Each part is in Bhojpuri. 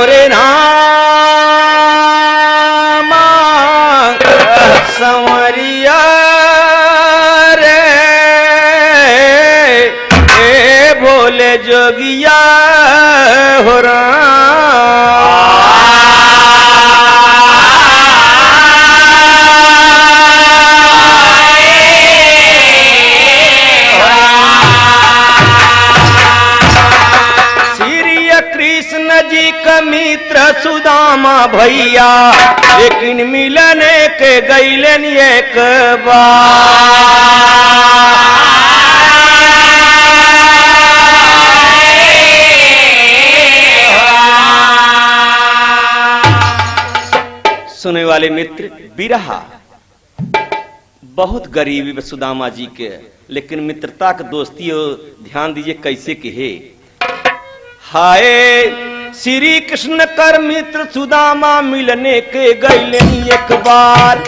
मोरे नामा संवरिया रे ए भोले जोगिया हो जी का मित्र सुदामा भैया लेकिन मिलने के गईलन एक बार। सुने वाले मित्र, बिरहा बहुत गरीबी सुदामा जी के, लेकिन मित्रता के दोस्ती ध्यान दीजिए कैसे कि है। हाय श्री कृष्ण कर मित्र सुदामा मिलने के गईले एक बार।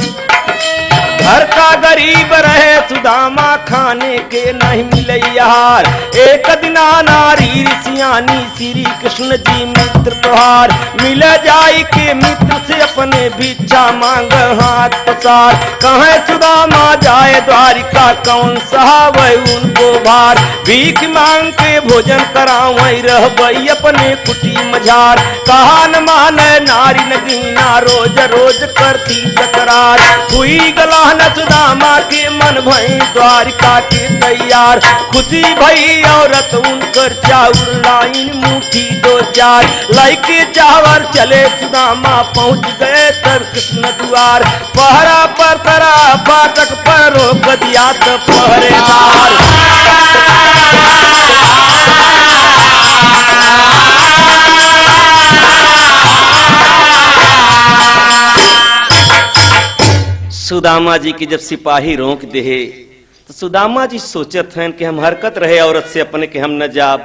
घर का गरीब रहे सुदामा खाने के नहीं मिले यार। एक दिना नारी सियानी श्री कृष्ण जी मित्र तोहार मिल जाई के मित्र से अपने भिक्षा मांग हाथ पसार। कहे सुदामा जाए द्वारिका कौन सहावे उनको भार। भीख मांग के भोजन करावई रहबई अपने कुटी मझार। कहा न माने नारी नगीना रोज रोज करती तकरार। हुई गला न सुदामा के मन भई द्वारिका के तैयार। खुशी भई औरत उनकर चाउर लाइन मुट्ठी दो चार। लाइके चावर चले सुदामा पहुंच गए तर कृष्ण द्वार। पहरा पर तरा फाटक पर रोक दिया तो पहरेदार। सुदामा जी की जब सिपाही रोक दे तो सुदामा जी सोचत हैं कि हम हरकत रहे औरत से अपने के हम न जाब।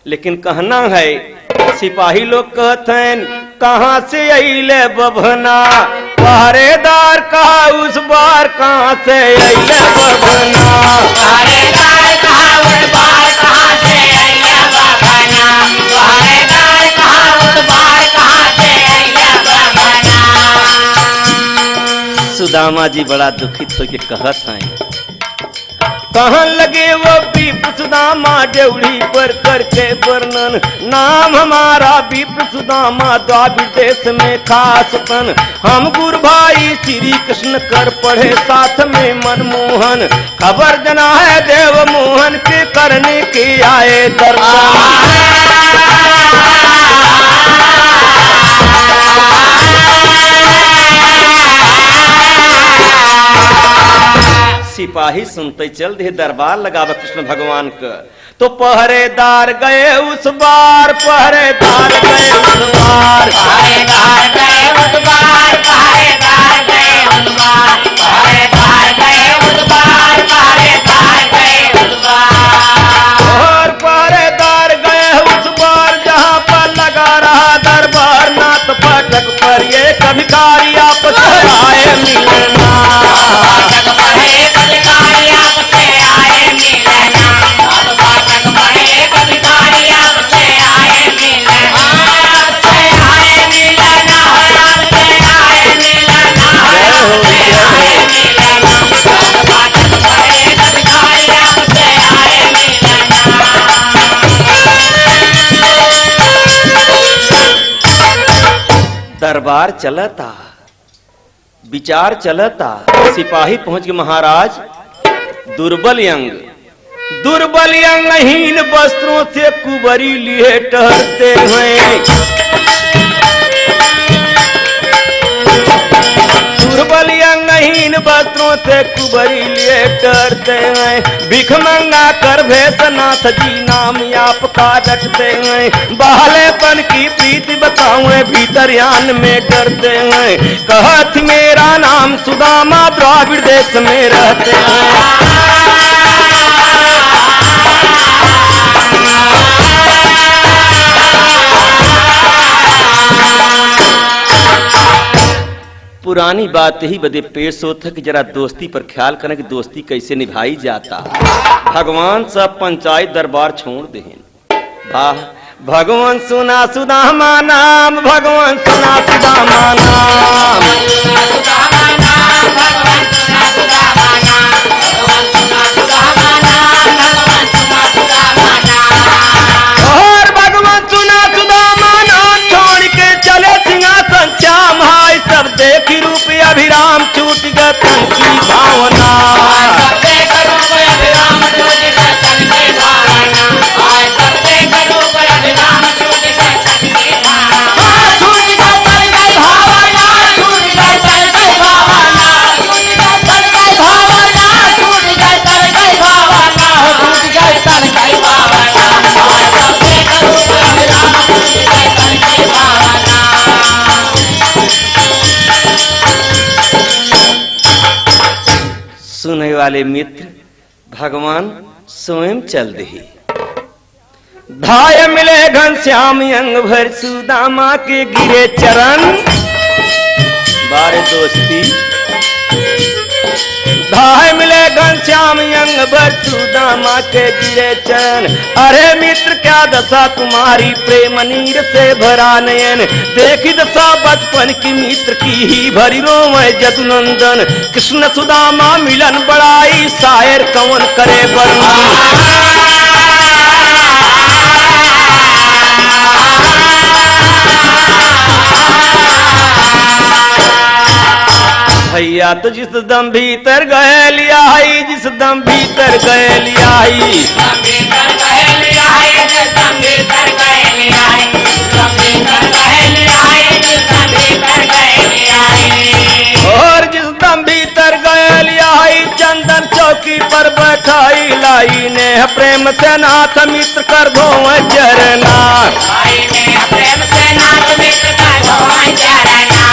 लेकिन कहना है सिपाही लोग कहते हैं कहाँ से अइले बभना। पहरेदार कहा उस बार कहाँ से अइले बभना। पहरेदार कहा उस बार कहाँ से अइले बभना। पहरेदार कहा उस बार कहाँ से अइले बभना। सुदामा जी बड़ा दुखित होकर कहत हैं कहाँ लगे वो विप्र सुदामा डेवढ़ी पर करके वर्णन। नाम हमारा विप्र सुदामा द्वापर देश में खास तन। हम गुरु भाई श्री कृष्ण कर पढ़े साथ में मनमोहन। खबर जना है देव मोहन के करने के आए दरबार। सिपाही सुनते चल दे दरबार लगाव कृष्ण भगवान का। तो पहरेदार गए उस बार। पहरेदार गए उस बार। पहरेदार गए उस बार। पहरेदार गए उस बार। पहरेदार गए उस बार। पहरेदार गए उस बार। और पहरेदार गए उस बार जहाँ पर लगा रहा दरबार। नाथ फाटक पर ये कभिकारी आपस आए मिलना। दरबार चलता, विचार चलता। सिपाही पहुंच गए महाराज। दुर्बल अंगहीन वस्त्रों से कुबरी लिए टहरते हैं। दुर्बल अंगहीन वस्त्रों से कुबरी लिए टहरते हैं। भिख मंगा कर भैसनाथ जी नाम आपका रटते हैं। बहलेपन की प्रीति बताऊं भीतर यान में डरते हैं। कहत मेरा नाम सुदामा द्राविड़ देश में रहते हैं। पुरानी बात ही बदे पेश होता कि जरा दोस्ती पर ख्याल करें कि दोस्ती कैसे निभाई जाता। भगवान सब पंचायत दरबार छोड़ दें। वाह भगवान सुना सुदामा नाम, भगवान सुना सुदामा नाम। सुदामा नाम, भगवान सुना सुदामा नाम, भगवान सुना सुदामा नाम, भगवान सुना सुदामा नाम। और भगवान सुना सुदामा नाम छोड़ के चले सिंहासन श्याम, हाय सब देखी रूप अभिराम छूट गए तन की भावना। सबके करूप अभिराम छूट गए तन की भावना, हाय सबके करूप अभिराम छूट गए तन की भावना। छूट गए तन की भावना, छूट गए तन की भावना, छूट गए तन की भावना, छूट गए तन की भावना, छूट गए तन की भावना, हाय सबके करूप अभिराम छूट गए तन की भावना। सुनने वाले मित्र, भगवान स्वयं चल दे। धाय मिले घनश्याम अंग भर, सुदामा के गिरे चरण। बारे दोस्ती धाय मिले घनश्याम अंग भर, सुदामा के गिरे चरण। अरे मित्र क्या दशा तुम्हारी, प्रेम नीर से भरा नयन। देखी दशा बचपन की मित्र की ही भरी रोमय जदुनंदन। कृष्ण सुदामा मिलन बड़ाई, शायर कवन करे वर्णन। भैया तो जिस दम भीतर गए लिया है, जिस दम भीतर गए लिया है, भीतर गए लिया है, जिस दम भीतर गए लिया है, दम भीतर गए लिया है, जिस दम भीतर गए लिया है। और जिस दम भीतर गए लिया है, चंदन चौकी पर बैठाई लाई ने प्रेम से नाथ मित्र कर दो चरना। आई ने प्रेम से नाथ मित्र कर दो चरना,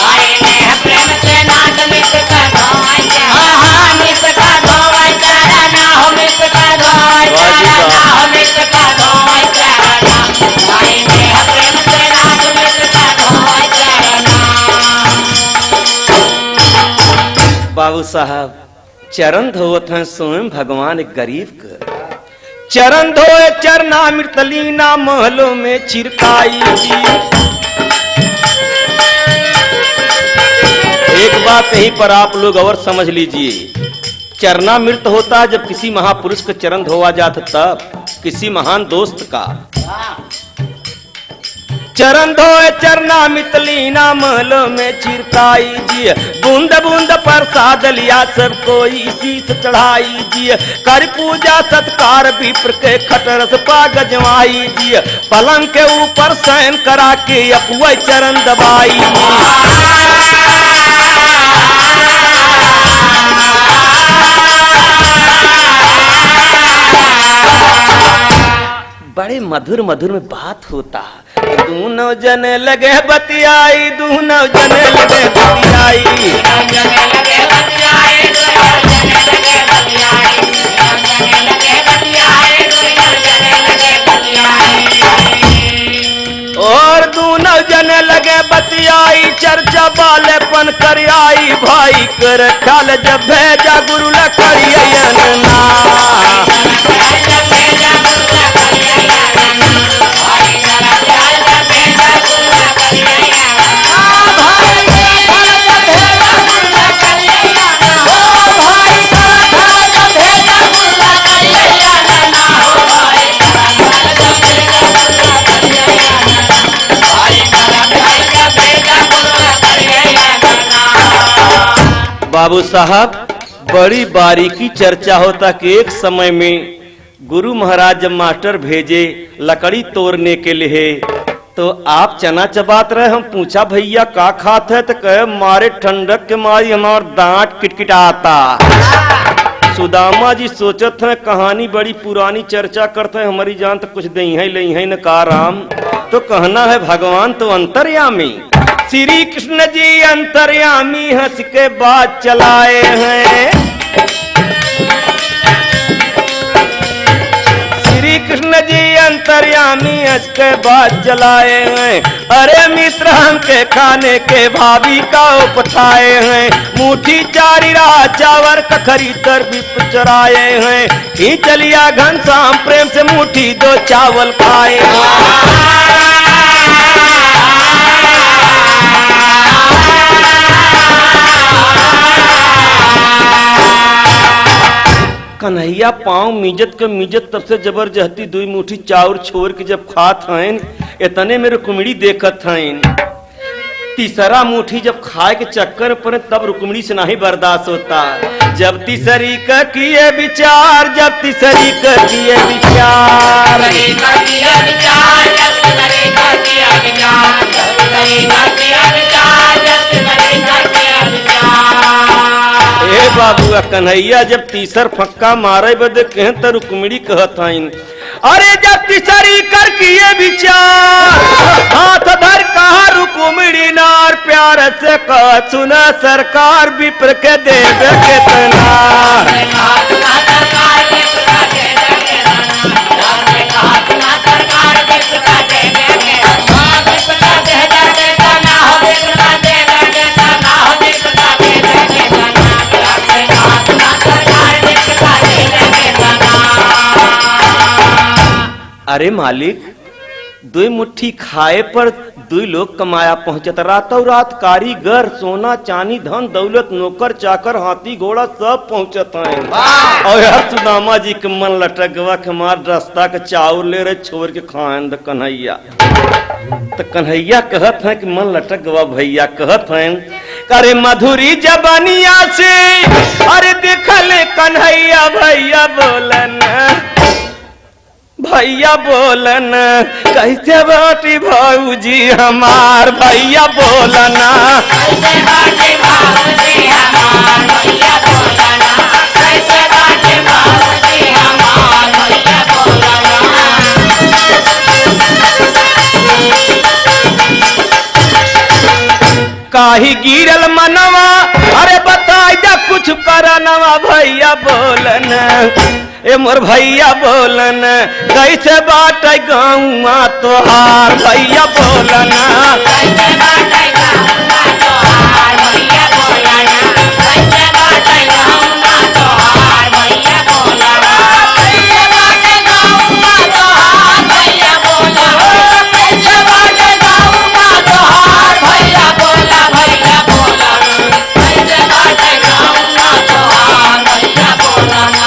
आई ने प्रेम से नाथ मित्र कर दो चरना, मित्र कर दो चरना, हो मित्र कर दो चरना, हो मित्र कर दो चरना, आई ने प्रेम से नाथ मित्र कर दो चरना। बाबू साहब चरण धोवत हैं स्वयं भगवान गरीब का। चरण धोए चरना मृतलीना, महलों में चिरकाई जी। एक बात यहीं पर आप लोग और समझ लीजिए, चरना मृत होता है जब किसी महापुरुष का चरण धोआ जाता, तब किसी महान दोस्त का। चरण धोए चरना मितलीना, महलों में चिरकाई जी। बूंद बूंद प्रसाद लिया सब कोई शीश चढ़ाई जी। कर पूजा सत्कार विप्र के खटरस पा गजवाई जी। पलंग के ऊपर शयन करा के अपुआ चरण दबाई। बड़े मधुर मधुर में बात होता। दोनों जने लगे बतियाई, दोनों जने लगे बतियाई, और दोनों जने लगे बतियाई। चर्चा बालेपन कर आई, भाई कर ख्याल जब भेजा गुरु लकड़ियन ना। बाबू साहब बड़ी बारीकी चर्चा होता कि एक समय में गुरु महाराज जब मास्टर भेजे लकड़ी तोड़ने के लिए, तो आप चना चबात रहे। हम पूछा भैया का खात है, तो कहे मारे ठंडक के मारी हमार दांत किटकिटाता। सुदामा जी सोचत है कहानी बड़ी पुरानी चर्चा करते हैं, हमारी जान तो कुछ दही है लही है न का राम। तो कहना है भगवान तो अंतर्यामी, श्री कृष्ण जी अंतर्यामी हंस के बात चलाए हैं। श्री कृष्ण जी अंतर्यामी इसके बाद जलाए हैं। अरे मित्र हमके खाने के भाभी का उपठाए हैं। मुट्ठी चारी रहा चावर कखरी तर भी चराए हैं। ही चलिया घनश्याम प्रेम से मुट्ठी दो चावल खाए। कन्हैया पाँव मिजत के मिजत तब से जबरदस्ती दुई मुट्ठी चाउर छोड़ के जब खात हैं, इतने में रुक्मिणी देखत हैं। तीसरा मुट्ठी जब खाए के चक्कर पर तब रुक्मिणी से नहीं बर्दाश्त होता। जब तीसरी का किए विचार, जब तीसरी का किए विचार, ए बाबू कन्हैया जब तीसर फक्का मारे बदे कहें तो रुक्मिणी कहत हैं। अरे जब तीसरी कर किए विचार, हाथ धर कहा रुक्मिणी नार, प्यार से कह सुना सरकार विप्र के दे दे कितना। अरे मालिक दुई मुट्ठी खाए पर दुई लोग कमाया पहुंचत। रातों रात कारीगर सोना चांदी धन दौलत नौकर चाकर हाथी घोड़ा सब पहुंचत हैं। और यार सुदामा जी के मन लटक गवा के मार रास्ता के चाउर ले रहे छोड़ के खाएं द कन्हैया। तो कन्हैया कहत हैं कि मन लटक गवा भैया। कहत हैं करे मधुरी जबानिया से, अरे देखले कन्हैया भैया बोलन, भैया बोलन कैसे बाटी भाऊजी हमार, भैया बोलना कैसे बाटी भाऊजी हमार, भैया बोलना कैसे बाटी भाऊजी हमार, भैया बोलना। काही गिरल मनवा, अरे बताई जा कुछ करनवा, भैया बोलना ए मोर भैया बोलन कैसे बाटे गाँव तोहार, भैया बोलना कैसे बाटे गाँव तोहार, भैया बोलना कैसे बाटे गाँव तोहार, भैया बोलना कैसे बाटे गाँव तोहार, भैया बोलना कैसे बाटे गाँव तोहार, भैया बोला भैया बोलना कैसे बाटे गाँव तोहार, भैया बोलना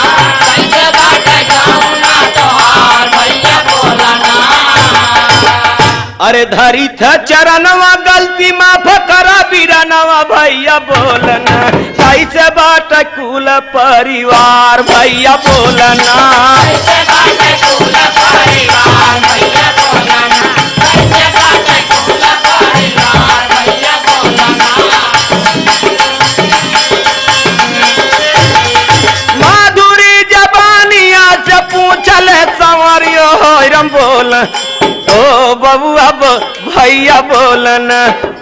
अरे धरी था चरणवा गलती माफ करा बीरानवा, भैया बोलना कैसे बाट कुल परिवार, भैया बोलना कैसे बाट कुल परिवार, भैया बोलना कैसे बाट कुल परिवार, भैया बोलना। माधुरी जबानिया से पूछल संवरियो रम बोल, ओ बबुआ भैया बोलन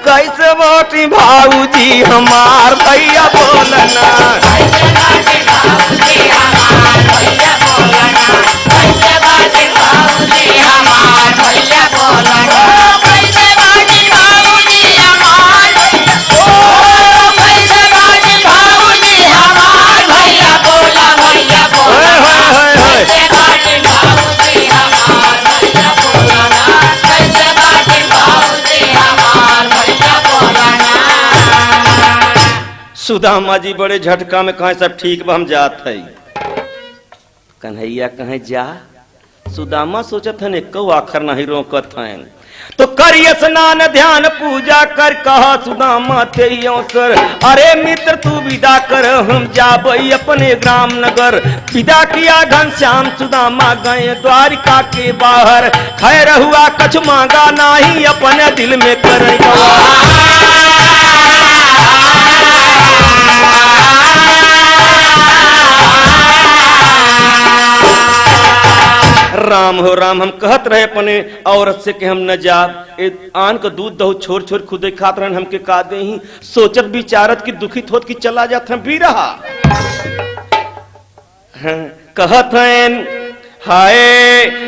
कैसे बाटी भाऊजी हमार, भैया बोलना कैसे बाटी भाऊजी हमार, भैया बोलना कैसे बाटी भाऊजी हमार, भैया बोलना कैसे बाटी भाऊजी हमार, ओ कैसे बाटी भाऊजी हमार, भैया बोला भैया बोलना कैसे बाटी भाऊजी हमार, भैया बोलना कैसे बाटी भाऊजी हमार, भैया बोलना। सुदामा जी बड़े झटका में कहे सब ठीक बा हम जात है। कन्हैया कहे जा, सुदामा सोचत है एको आखर नहीं रोकत हैं। तो करिए स्नान ध्यान पूजा कर कहा सुदामा ते अवसर, अरे मित्र तू विदा कर हम जाबई अपने ग्राम नगर। विदा किया घनश्याम सुदामा गए द्वारिका के बाहर, खैर हुआ कछ मांगा नाही अपने दिल में करेगा। राम हो राम हम कहत रहे अपने औरत से कि हम न जा आन का दूध दहो छोड़ छोड़ खुदे खात रहन हमके का दे ही, सोचत विचारत की दुखित होत की चला जात हम भी रहा। हाँ, कहत हैं हाय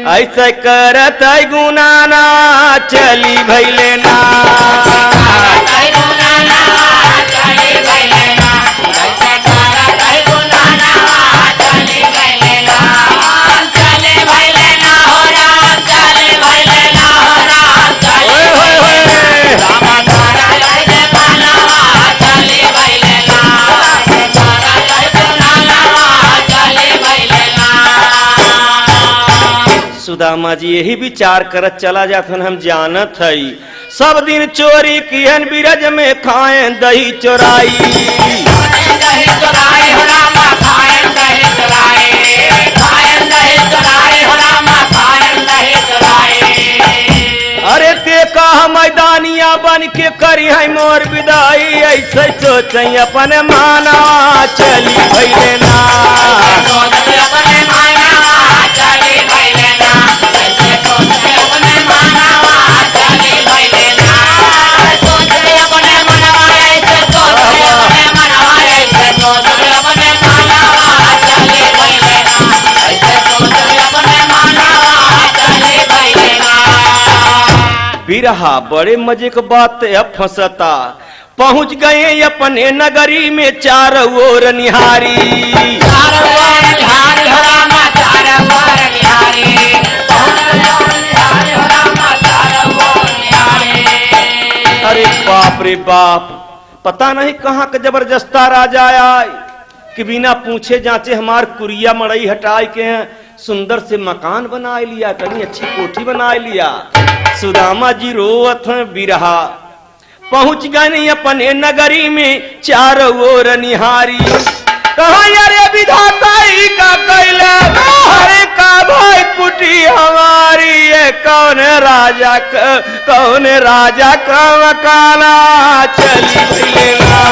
ऐसे करत गुनाना चली भैले ना। सुदामा जी यही विचार करत चला जाथन हम जानत हई सब दिन चोरी किहन बिरज में खाए दही चोराई। अरे ते कहा मैदानिया बन के करी है मोर विदाई ऐसे सोच अपन माना चली भैले ना। बिरहा बड़े मजे की बात अब फंसता पहुंच गए अपने नगरी में चारों ओर निहारी। अरे बाप रे बाप पता नहीं कहाँ का जबरदस्ता राजा आए कि बिना पूछे जांचे हमार कुरिया मड़ई हटाई के सुंदर से मकान बना लिया कहीं अच्छी कोठी बना लिया। सुदामा जी रोवत हैं बिरहा पहुंच गए अपने नगरी में चारों ओर निहारी। कहा अरे विधाता ही का कैला अरे का भाई कुटी हमारी ये कौन राजा का मकाना चली भैलेना।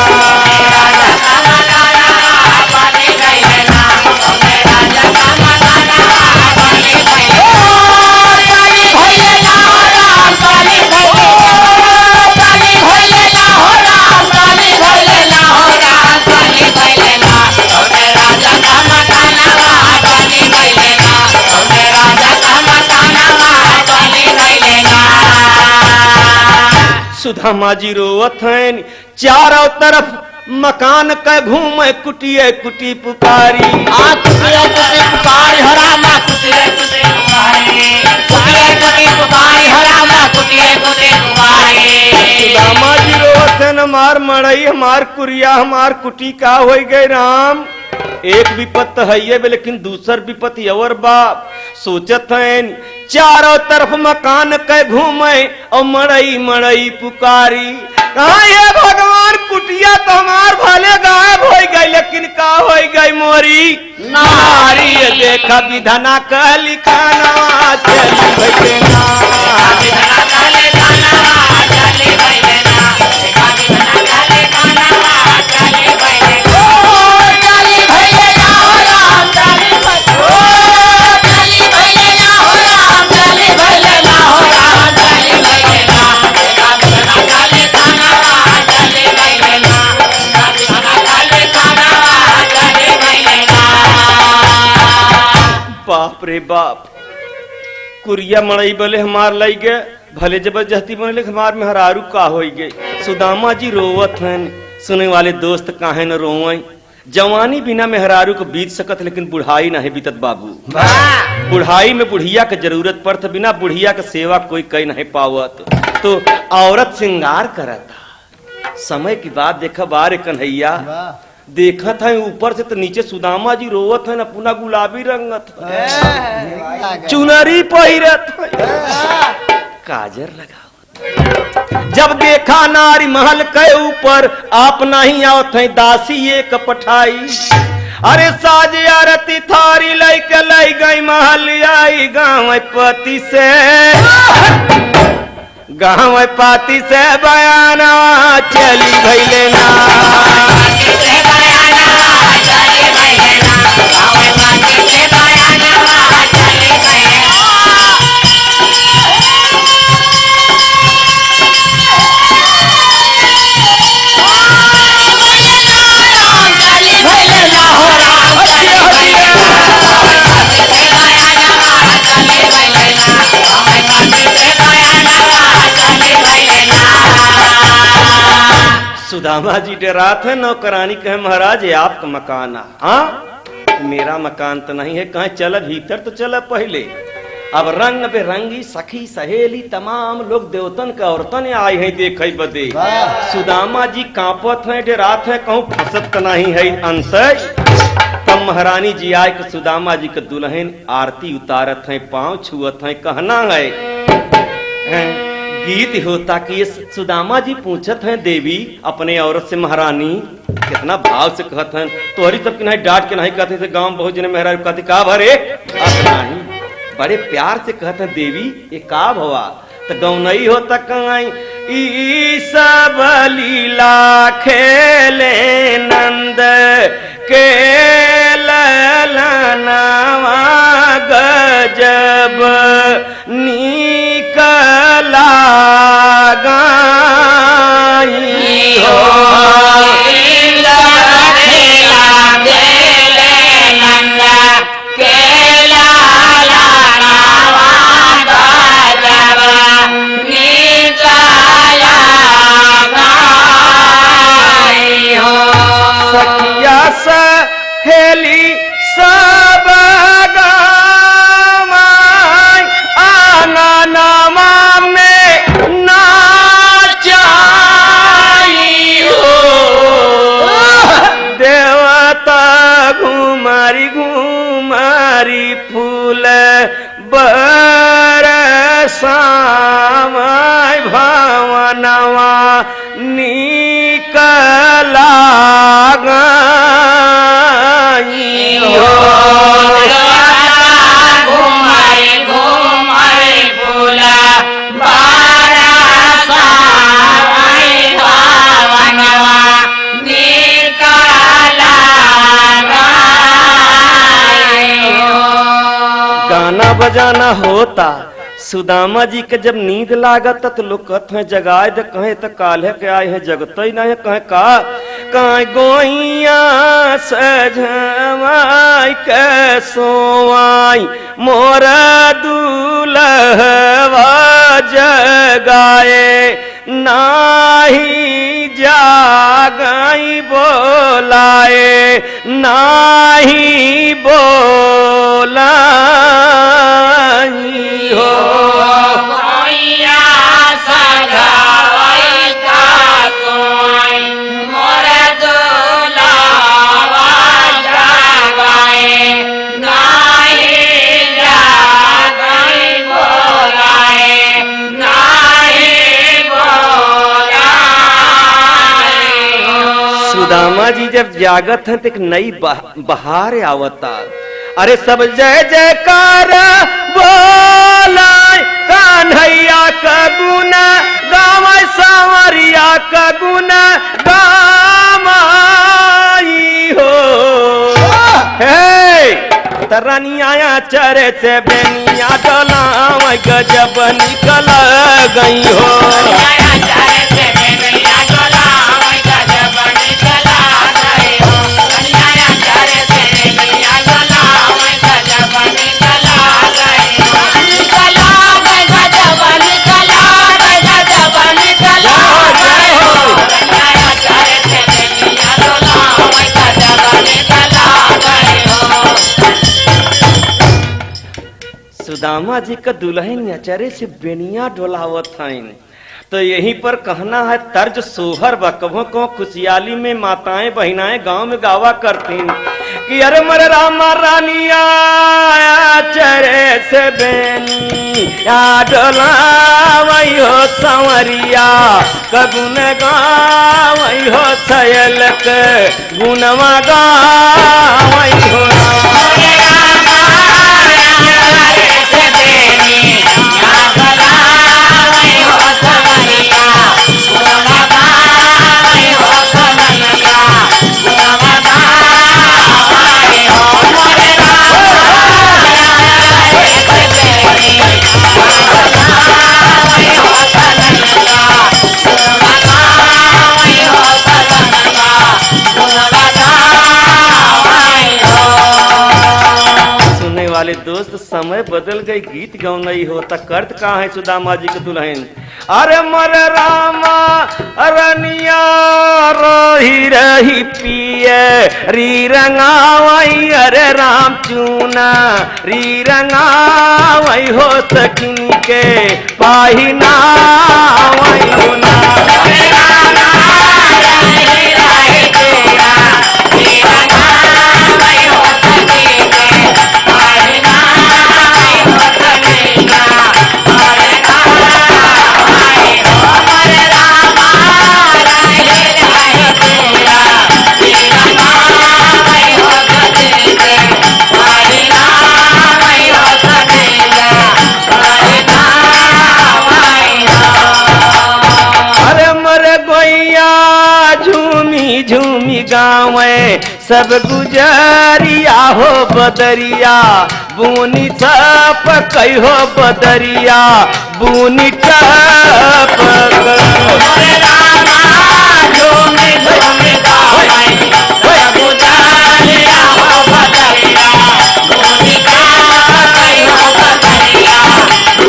सुदामा जी रोवत हैं चारों तरफ मकान का घूमे कुटिए कुटी पुकारी। सुदामा जी रोवत हैं हमार मड़ई हमार कुरिया हमार कुटी का हो गए राम। एक विपत है ये लेकिन दूसर विपत और बाप सोचत हैं चारों तरफ मकान के घूमे और मड़ई मड़ई पुकारी। कहा ये भगवान कुटिया तो हमार भले गायब हो गई लेकिन का हो गई मोरी नारी देखा विधना का लिखाना चली भैलेना। बाप रे बाप कुरिया मड़ई बोले हमार लाई गए भले जबरदस्ती बोले हमार में हरारू का हो गई। सुदामा जी रोवत हैं सुने वाले दोस्त काहे न रोवई जवानी बिना मेहरारू को बीत सकत लेकिन बुढ़ाई नहीं बीतत बाबू। बुढ़ाई में बुढ़िया के जरूरत पड़त बिना बुढ़िया के सेवा कोई कई नहीं पावत तो औरत श्रृंगार करता समय की बात देखा बारे कन्हैया देखा था ऊपर से तो नीचे सुदामा जी रोवत है ना पुना गुलाबी रंगत चुनरी पहिरत काजर लगा। जब देखा नारी महल के ऊपर आप नहीं आवत है दासी एक पठाई। अरे साज आरती थारी लई के लई गई महल आई गाँव पति से गाँव पाती से बयाना चली भैलेना। सुदामा जी डरात है, नौकरानी कहे महाराज ये आपका मकान है। हाँ मेरा मकान तो नहीं है, कहे चल भीतर तो चल पहले। अब रंग बेरंगी सखी सहेली तमाम लोग देवतन के औरतन आए हैं देखे बदे। सुदामा जी कांपत हैं डरात हैं, कहूँ फसत तो नहीं है अंश। तब महारानी जी आए कि सुदामा जी के दुल्हन आरती उतारत हैं, पांव छुअत हैं, कहना है गीत होता कि ये सुदामा जी पूछत हैं देवी अपने औरत से महारानी कितना भाव से कहत हैं, तोहरी तब नहीं डांट के नहीं कहते थे, गांव बहुत जने मेहरा कहते का भरे नहीं, बड़े प्यार से कहते हैं देवी ये का भवा। तो गाँव नहीं होता कहीं ई सब लीला खेले नंद के ललनावा गजब निकला गाई हो। सहेली सब गावाई आना नामा में नाचाई हो। देवता घुमारी घुमारी फूल बरसावाई भावनवा निकला गाना बजाना होता। सुदामा जी के जब नींद लागत तो लोग कहते हैं जगाए दे, कहे तो काल्हे के आए हैं जगत ही नहीं, कहे का कहीं गोइया सजवाई के सोवाई मोर दूल्हवा जगाए नाही जागाई बोलाए नाही बोलाई हो। सुदामा जी जब जागत हैं तो एक नई बहार आवता। अरे सब जय जयकार बोला कान्हैया का गुना गावै सांवरिया का गुना गामाई हो। हे तरनिया चरे से बेनिया डोला गजब निकल गई हो। सुदामा जी का दुल्हन अचरे से बेनिया डोलावत हैं। तो यहीं पर कहना है तर्ज सोहर बकभों को खुशियाली में माताएं बहिनाएं गांव में गावा करती कि अरे मर रामा रानिया चरे से बेनिया डोलावई हो संवरिया कगुन गावई हो सयल के गुनवा गावई हो। वाले दोस्त समय बदल गई गीत गाँव नहीं होता। कर्त कहाँ है सुदामा जी के दुल्हन। अरे मर रामा रनिया रही रही पिए री रंगावई अरे राम चूना री रंगावई हो सकिन के पाहिना वई होना झूमी गाँव सब गुजरिया हो बदरिया बुनी टप कई हो बदरिया बुनी टप झूमी झूमी गाँव सब गुजरिया हो बदरिया बुनी टप कई हो बदरिया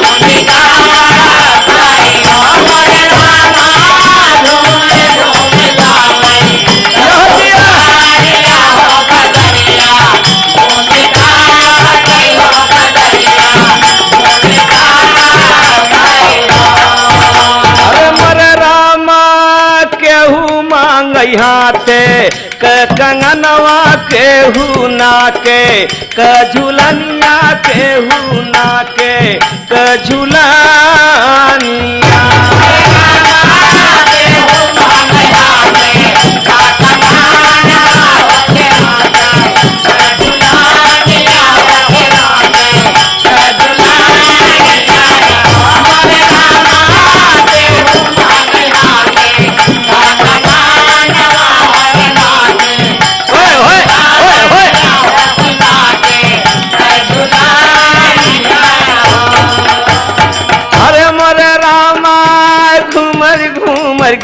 बुनी टप कई हो हाथे क कंगनवा केहू नाके क झुलनिया केहू नाके क झुलनिया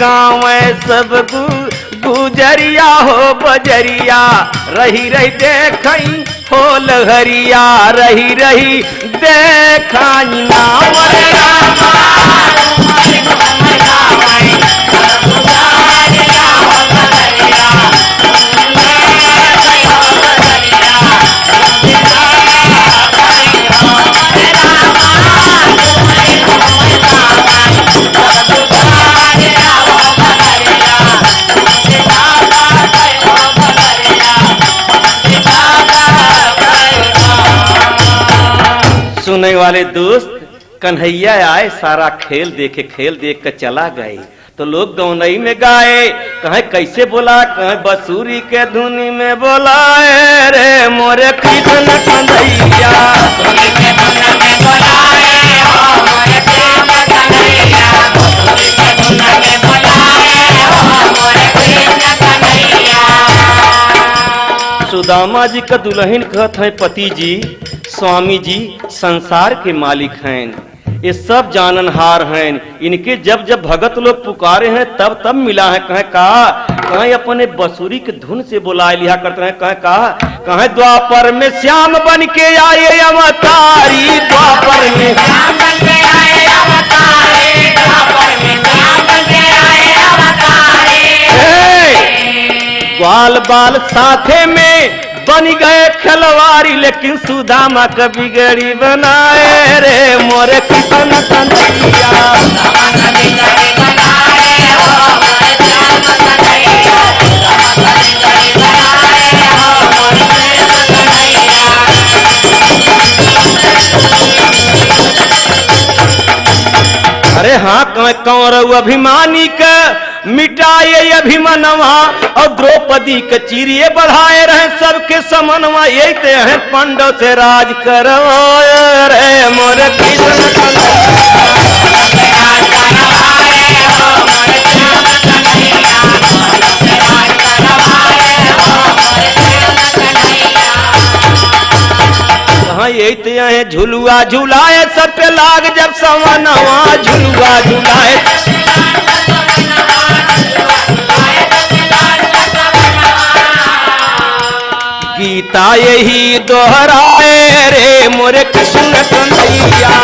गाँव सब गुजरिया हो बजरिया रही रही देखई हो लहरिया रही रही देखई नाम सुनने वाले दोस्त कन्हैया आए सारा खेल देखे खेल देख कर चला गए तो लोग गौनई में गाए कहे कैसे बोला कहे बसूरी के धुनी में बोलाए रे मोरे कृष्ण कन्हैया सुदामा जी का दुल्हन कहत है पति जी स्वामी जी संसार के मालिक हैं ये सब जाननहार हैं इनके जब जब भगत लोग पुकारे हैं तब तब मिला है कहे कहा कहे अपने बसुरी के धुन से बुलाए लिया करते हैं कहे कहा कहे द्वापर में श्याम बन के आए अवतारी द्वापर में श्याम बन के आए अवतारी द्वापर में श्याम बन के आए अवतारी ग्वाल बाल साथे में बन गए खिलवाड़ी लेकिन सुदामा का बिगड़ी बनाए रे मोरे कृष्ण कन्हैया अरे हाँ कौरव अभिमानी का मिटाए अभिमनवा और द्रौपदी के चीरिए बढ़ाए रहे सबके समनवा ये हैं पांडव से राज करो रे मोरे कृष्ण हाँ यही हैं झुलुआ झुलाए सब पे लाग जब समनवा झुलुआ झुलाए गीता यही दोहराए रे मोरे कृष्ण कन्हैया